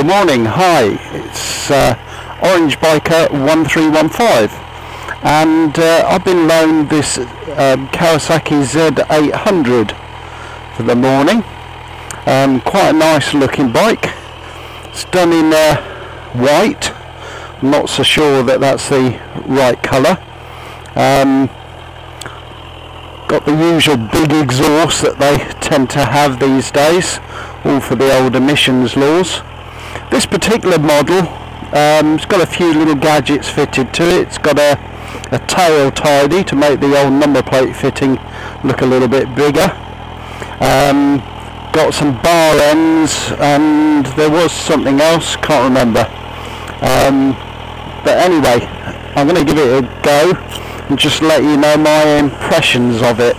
morning, hi, it's Orange Biker 1315, and I've been loaned this Kawasaki Z800 for the morning. Quite a nice looking bike. It's done in white. I'm not so sure that that's the right colour. Got the usual big exhaust that they tend to have these days, all for the old emissions laws. This particular model, it's got a few little gadgets fitted to it. It's got a tail tidy to make the old number plate fitting look a little bit bigger. Got some bar ends, and there was something else, can't remember. But anyway, I'm going to give it a go and just let you know my impressions of it.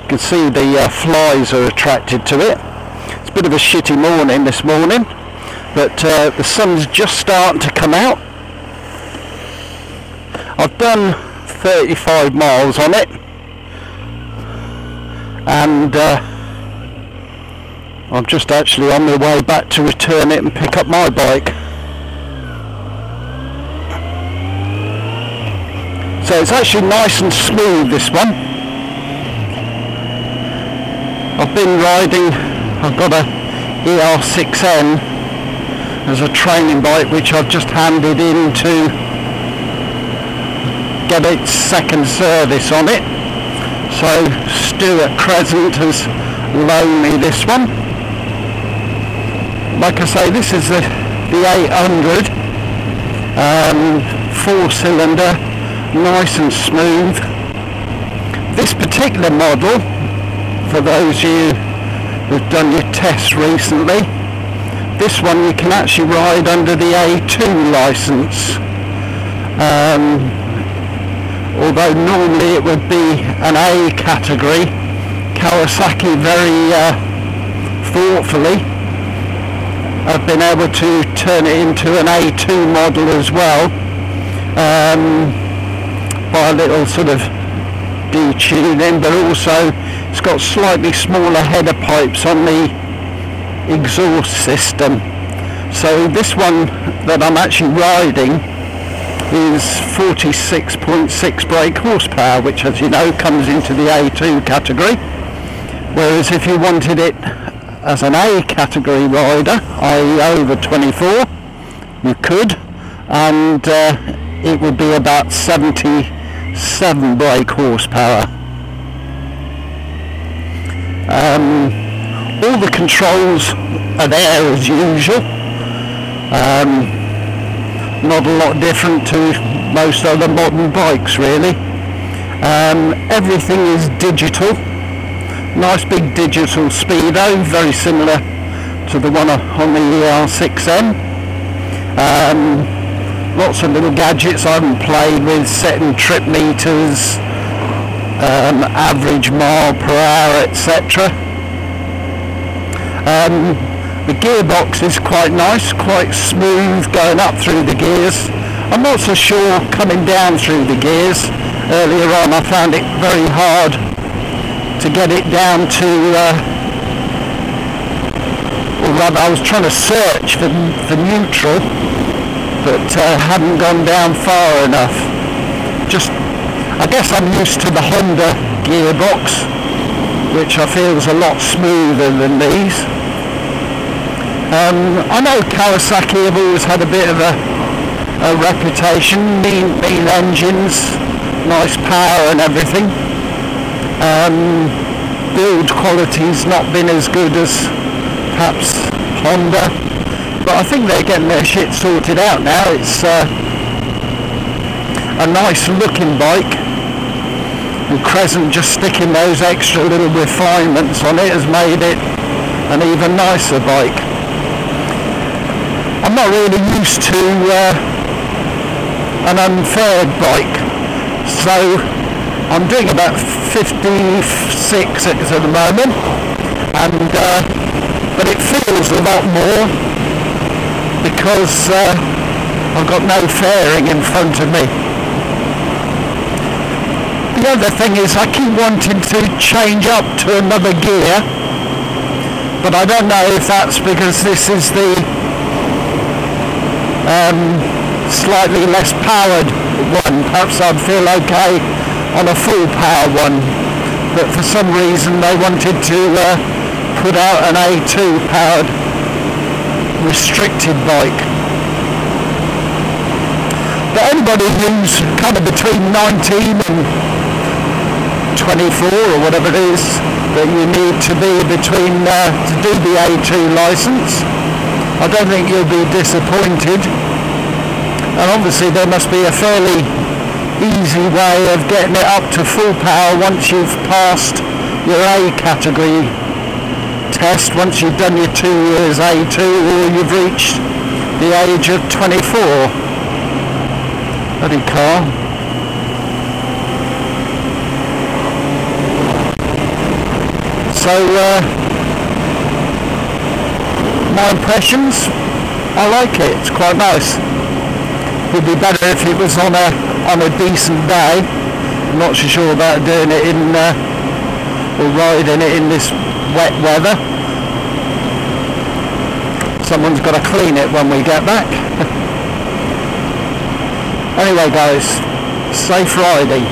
You can see the flies are attracted to it. It's a bit of a shitty morning this morning, but the sun's just starting to come out. I've done 35 miles on it, and I'm just actually on my way back to return it and pick up my bike. So it's actually nice and smooth, this one. I've been riding, I've got a ER6N as a training bike which I've just handed in to get its second service on it. So Stuart Crescent has loaned me this one. Like I say, this is the 800, 4-cylinder, nice and smooth. This particular model, for those of you who've done your tests recently, this one you can actually ride under the A2 license, although normally it would be an A category. Kawasaki very thoughtfully have been able to turn it into an A2 model as well, by a little sort of detuning, but also it's got slightly smaller header pipes on the exhaust system. So this one that I'm actually riding is 46.6 brake horsepower, which, as you know, comes into the A2 category, whereas if you wanted it as an A category rider, i.e. over 24, you could, and it would be about 77 brake horsepower. All the controls are there as usual. Not a lot different to most other modern bikes, really. Everything is digital. Nice big digital speedo, very similar to the one on the ER6N. Lots of little gadgets I haven't played with, setting trip meters, average mile per hour, etc. The gearbox is quite nice, quite smooth going up through the gears. I'm not so sure coming down through the gears. Earlier on I found it very hard to get it down to, or rather I was trying to search for neutral, but hadn't gone down far enough. Just, I guess I'm used to the Honda gearbox, which I feel is a lot smoother than these. I know Kawasaki have always had a bit of a reputation, mean engines, nice power and everything. Build quality's not been as good as perhaps Honda, but I think they're getting their shit sorted out now. It's a nice looking bike, and Crescent just sticking those extra little refinements on it has made it an even nicer bike. I'm not really used to an unfaired bike, so I'm doing about 56 at the moment, and but it feels a lot more because I've got no fairing in front of me. The other thing is I keep wanting to change up to another gear, but I don't know if that's because this is the slightly less powered one. Perhaps I'd feel okay on a full power one, but for some reason they wanted to put out an A2 powered restricted bike. But anybody who's kind of between 19 and 24 or whatever it is that you need to be between to do the A2 license, I don't think you'll be disappointed. And obviously there must be a fairly easy way of getting it up to full power once you've passed your A category test, once you've done your 2 years A2 or you've reached the age of 24. Bloody car. So my impressions, I like it, it's quite nice. Would be better if it was on a decent day. I'm not so sure about doing it in or riding it in this wet weather. Someone's got to clean it when we get back. Anyway guys, safe riding.